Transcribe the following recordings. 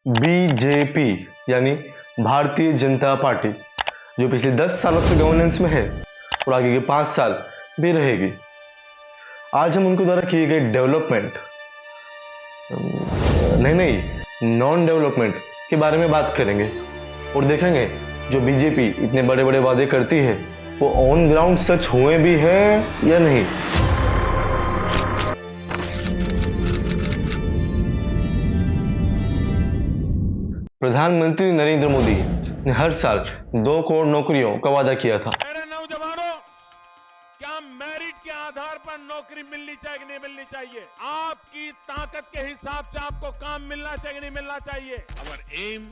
BJP यानी Bharatiya Janata party, जो पिछले 10 सालों से गवर्नेंस में है और आगे के 5 साल भी रहेगी। आज हम उनके द्वारा किए गए डेवलपमेंट नॉन डेवलपमेंट के बारे में बात करेंगे और देखेंगे जो बीजेपी इतने बड़े बड़े वादे करती है वो ऑन ग्राउंड सच हुए भी हैं या नहीं। प्रधानमंत्री नरेंद्र मोदी ने हर साल 2 करोड़ नौकरियों का वादा किया था। मेरे नौजवानों, क्या मेरिट के आधार पर नौकरी मिलनी चाहिए कि नहीं मिलनी चाहिए? आपकी ताकत के हिसाब से आपको काम मिलना चाहिए कि नहीं मिलना चाहिए? Our aim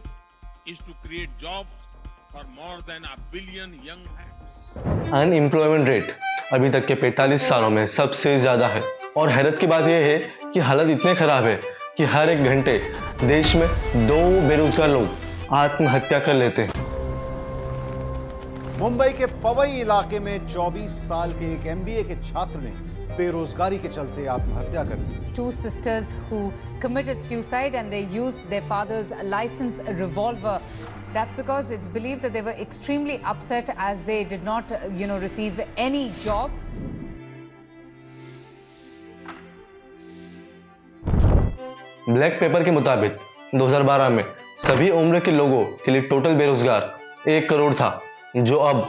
is to create jobs for more than 1 billion young hands. Unemployment rate अभी तक के 45 सालों में सबसे ज्यादा है और हैरत की बात यह है कि हालत इतने खराब है कि हर 1 घंटे देश में 2 बेरोजगार लोग आत्महत्या कर लेते हैं। मुंबई के पवई इलाके में 24 साल के एक एमबीए के छात्र ने बेरोजगारी के चलते आत्महत्या कर ली। 2 sisters who committed suicide and they used their father's licensed revolver. That's because it's believed that they were extremely upset as they did not, receive any job. Black pepper के मुताबिक 2012 में सभी उम्र के लोगों के लिए टोटल बेरोजगार 1 करोड़ था, जो अब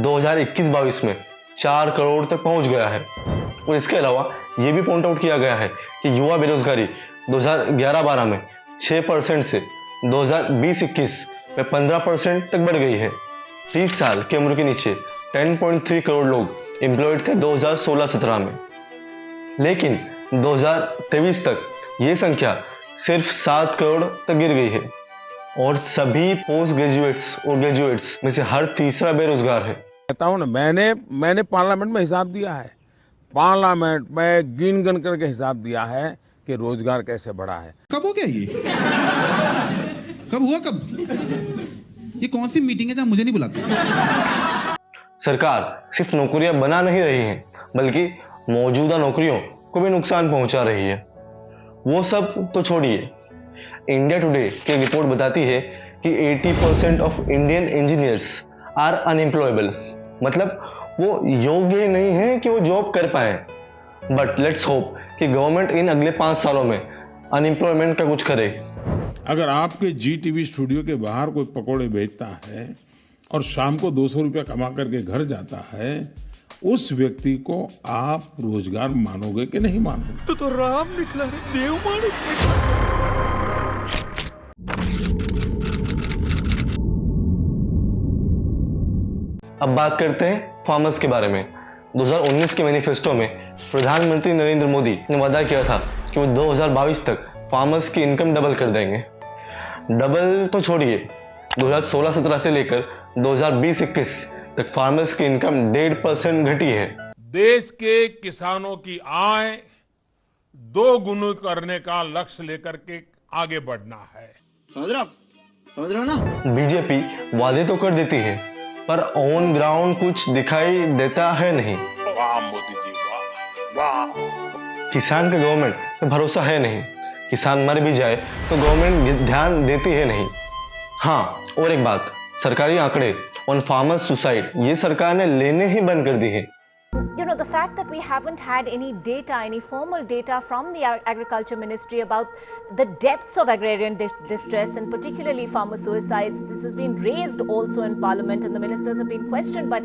2021-22 में 4 करोड़ तक पहुंच गया है। और इसके अलावा यह भी पॉइंट आउट किया गया है कि युवा बेरोजगारी 2011-12 में 6% से 2020-21 में 15% तक बढ़ गई है। 30 साल की उम्र के नीचे 10.3 करोड़ लोग एम्प्लॉयड थे 2016-17 में, लेकिन 2023 तक ये संख्या सिर्फ 7 करोड़ तक गिर गई है और सभी पोस्ट ग्रेजुएट्स और ग्रेजुएट्स में से हर तीसरा बेरोजगार है। कहता हूं ना, मैंने पार्लियामेंट में हिसाब दिया है, पार्लियामेंट में गिन गिन करके हिसाब दिया है कि रोजगार कैसे बढ़ा है। कब हो गया ये? कब हुआ? कब? ये कौन सी मीटिंग है जहां मुझे नहीं बुलाते? सरकार सिर्फ नौकरियां बना नहीं रही है बल्कि मौजूदा नौकरियों को भी नुकसान पहुंचा रही है। वो सब तो छोड़िए, इंडिया टुडे की रिपोर्ट बताती है कि 80% of Indian engineers are unemployable, मतलब वो योग्य ही नहीं है कि वो जॉब कर पाए। बट लेट्स होप कि गवर्नमेंट इन अगले 5 सालों में अनएम्प्लॉयमेंट का कुछ करे। अगर आपके जी टीवी स्टूडियो के बाहर कोई पकोड़े बेचता है और शाम को 200 रुपया कमा करके घर जाता है, उस व्यक्ति को आप रोजगार मानोगे कि नहीं मानोगे? तो राम निकला रे, देव मानुष निकला। अब बात करते हैं फार्मर्स के बारे में। 2019 के मैनिफेस्टो में प्रधानमंत्री नरेंद्र मोदी ने वादा किया था कि वो 2022 तक फार्मर्स की इनकम डबल कर देंगे। डबल तो छोड़िए, 2016-17 से लेकर 2020-21 तक फार्मर्स की इनकम 1.5% घटी है। देश के किसानों की आय 2 गुना करने का लक्ष्य लेकर के आगे बढ़ना है। समझ रहे हो ना? बीजेपी वादे तो कर देती है पर ऑन ग्राउंड कुछ दिखाई देता है नहीं। वाह मोदी जी, वाह वाह। किसान का गवर्नमेंट पे भरोसा है नहीं, किसान मर भी जाए तो गवर्नमेंट ध्यान देती है नहीं। हाँ, और एक बात, सरकारी आंकड़े ऑन फार्मर्स सुसाइड ये सरकार ने लेने ही बंद कर दी है। The fact that we haven't had any data, any formal data from the Agriculture Ministry about the depths of agrarian distress and particularly farmer suicides, this has been raised also in Parliament and the ministers have been questioned. But,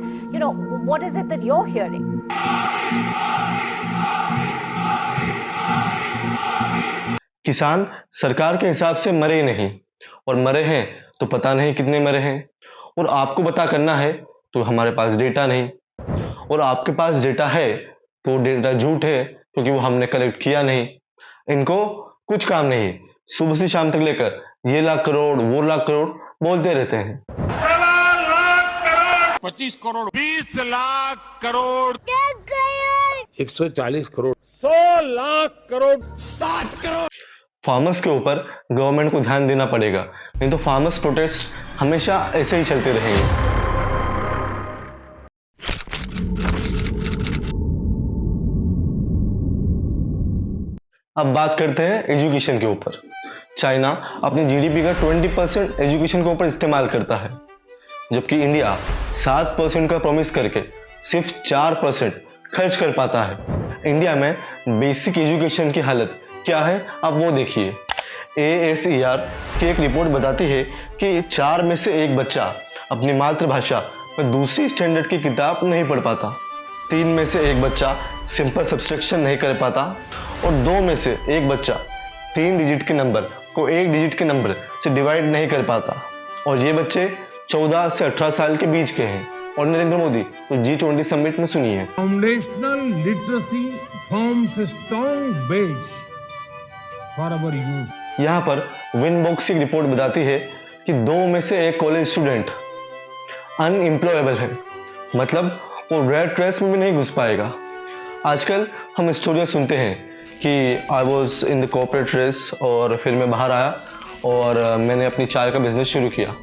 what is it that you're hearing? किसान सरकार के हिसाब से मरे नहीं, और मरे हैं तो पता नहीं कितने मरे हैं। और आपको पता करना है तो हमारे पास डेटा नहीं, और आपके पास डेटा है तो डेटा झूठ है क्योंकि वो हमने कलेक्ट किया नहीं। इनको कुछ काम नहीं, सुबह से शाम तक लेकर ये लाख करोड़ वो लाख करोड़ बोलते रहते हैं। 25 करोड़, 20 लाख करोड़, 140 करोड़, 100 लाख करोड़, 7 करोड़। फार्मर्स के ऊपर गवर्नमेंट को ध्यान देना पड़ेगा, नहीं तो फार्मर्स प्रोटेस्ट हमेशा ऐसे ही चलते रहेंगे। अब बात करते हैं एजुकेशन के ऊपर। चाइना अपनी जीडीपी का 20% एजुकेशन के ऊपर इस्तेमाल करता है, जबकि इंडिया 7% का प्रॉमिस करके सिर्फ 4% खर्च कर पाता है। इंडिया में बेसिक एजुकेशन की हालत क्या है आप वो देखिए। ASER की एक रिपोर्ट बताती है कि 4 में से 1 बच्चा अपनी मातृभाषा में दूसरी स्टैंडर्ड की किताब नहीं पढ़ पाता, 3 में से 1 बच्चा सिंपल सब्सट्रैक्शन नहीं कर पाता और 2 में से 1 बच्चा 3 डिजिट के नंबर को 1 डिजिट के नंबर से डिवाइड नहीं कर पाता, और ये बच्चे 14 से 18 साल के बीच के हैं। और नरेंद्र मोदी तो G20 समिट में सुनिए। Foundational literacy forms a strong base for our youth. यहाँ पर विनबॉक्स की रिपोर्ट बताती है कि 2 में से 1 कॉलेज स्टूडेंट अनएम्प्लॉयबल है, मतलब वो रेड रेस में भी नहीं घुस पाएगा। आजकल हम स्टोरियाँ सुनते हैं कि I was in the corporate race और फिर मैं बाहर आया और मैंने अपनी चाय का बिजनेस शुरू किया,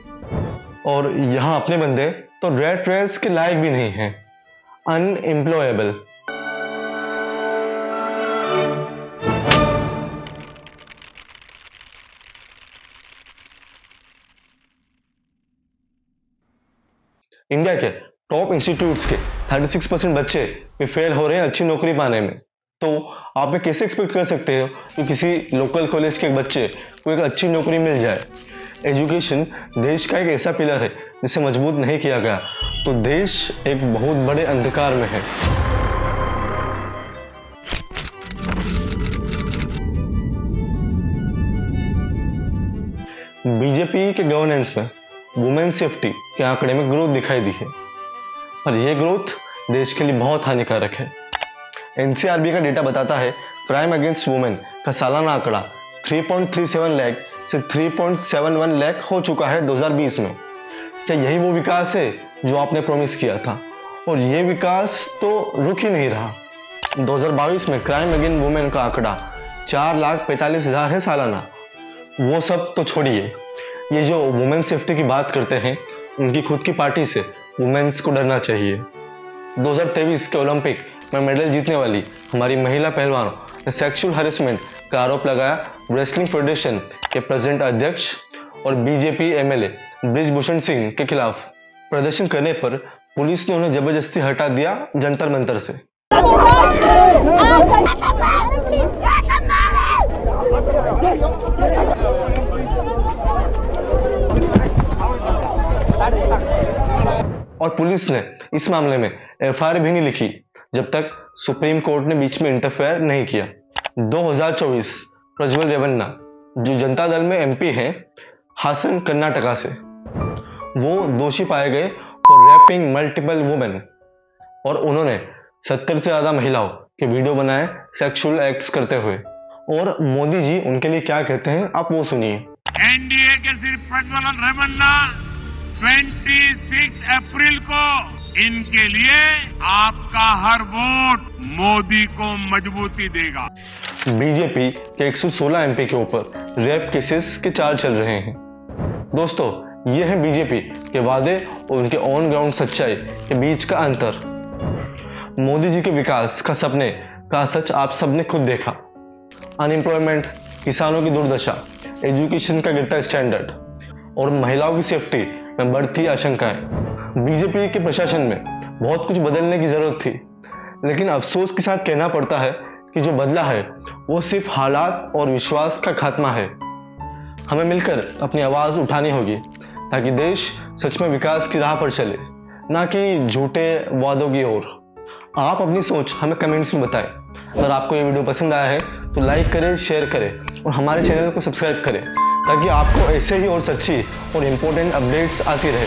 और यहाँ अपने बंदे तो रेड रेस के लायक भी नहीं हैं, अनएम्प्लॉयबल। इंडिया के टॉप इंस्टीट्यूट्स के 36% बच्चे भी फेल हो रहे हैं अच्छी नौकरी पाने में, तो आप ये कैसे एक्सपेक्ट कर सकते हो कि किसी लोकल कॉलेज के बच्चे को एक अच्छी नौकरी मिल जाए। एजुकेशन देश का एक ऐसा पिलर है जिसे मजबूत नहीं किया गया तो देश एक बहुत बड़े अंधकार में है। बीजेपी के गवर्नेंस में वुमेन सेफ्टी के आंकड़े में ग्रोथ दिखाई दी है, और यह ग्रोथ देश के लिए बहुत हानिकारक है। एनसीआरबी का डेटा बताता है क्राइम अगेंस्ट वुमेन का सालाना आंकड़ा 3.37 लाख से 3.71 लाख हो चुका है 2020 में। क्या यही वो विकास है जो आपने प्रॉमिस किया था? और ये विकास तो रुक ही नहीं रहा। 2022 में क्राइम अगेंस्ट वुमेन का आंकड़ा 4,45,000 है सालाना। वो सब तो छोड़िए, ये जो वुमेन सेफ्टी की बात करते हैं उनकी खुद की पार्टी से वुमेन्स को डरना चाहिए। 2023 के ओलंपिक में मेडल जीतने वाली हमारी महिला पहलवानों ने सेक्सुअल हैरेसमेंट का आरोप लगाया रेसलिंग फेडरेशन के प्रेसिडेंट अध्यक्ष और बीजेपी एमएलए ब्रिजभूषण सिंह के खिलाफ। प्रदर्शन करने पर पुलिस ने उन्हें जबरदस्ती हटा दिया जंतर मंतर से। और पुलिस ने इस मामले में एफआईआर भी नहीं लिखी जब तक सुप्रीम कोर्ट ने बीच में इंटरफेयर नहीं किया। 2024 प्रज्वल रेवन्ना जो जनता दल में एमपी हैं हासन कर्नाटका से, वो दोषी पाए गए फॉर रैपिंग मल्टीपल वुमेन, और उन्होंने 70 से ज्यादा महिलाओं के वीडियो बनाए सेक्सुअल एक्ट्स करते हुए। और मोदी जी उनके लिए क्या कहते हैं आप वो सुनिए। एनडीए के सिर्फ प्रज्वल रेवन्ना 26 अप्रैल को इनके लिए आपका हर वोट मोदी को मजबूती देगा। बीजेपी के 116 एमपी के ऊपर रेप केसेस के चार्ज चल रहे हैं। दोस्तों, ये है बीजेपी के वादे और उनके ऑन ग्राउंड सच्चाई के बीच का अंतर। मोदी जी के विकास का सपने का सच आप सबने खुद देखा। अनएम्प्लॉयमेंट, किसानों की दुर्दशा, एजुकेशन का गिरता स्टैंडर्ड और महिलाओं की सेफ्टी में बढ़ती आशंकाएं। बीजेपी के प्रशासन में बहुत कुछ बदलने की जरूरत थी, लेकिन अफसोस के साथ कहना पड़ता है कि जो बदला है वो सिर्फ हालात और विश्वास का खात्मा है। हमें मिलकर अपनी आवाज उठानी होगी ताकि देश सच में विकास की राह पर चले, ना कि झूठे वादों की ओर। आप अपनी सोच हमें कमेंट्स में बताएं। अगर आपको ये वीडियो पसंद आया है तो लाइक करें, शेयर करें और हमारे चैनल को सब्सक्राइब करें ताकि आपको ऐसे ही और सच्ची और इम्पोर्टेंट अपडेट्स आती रहे।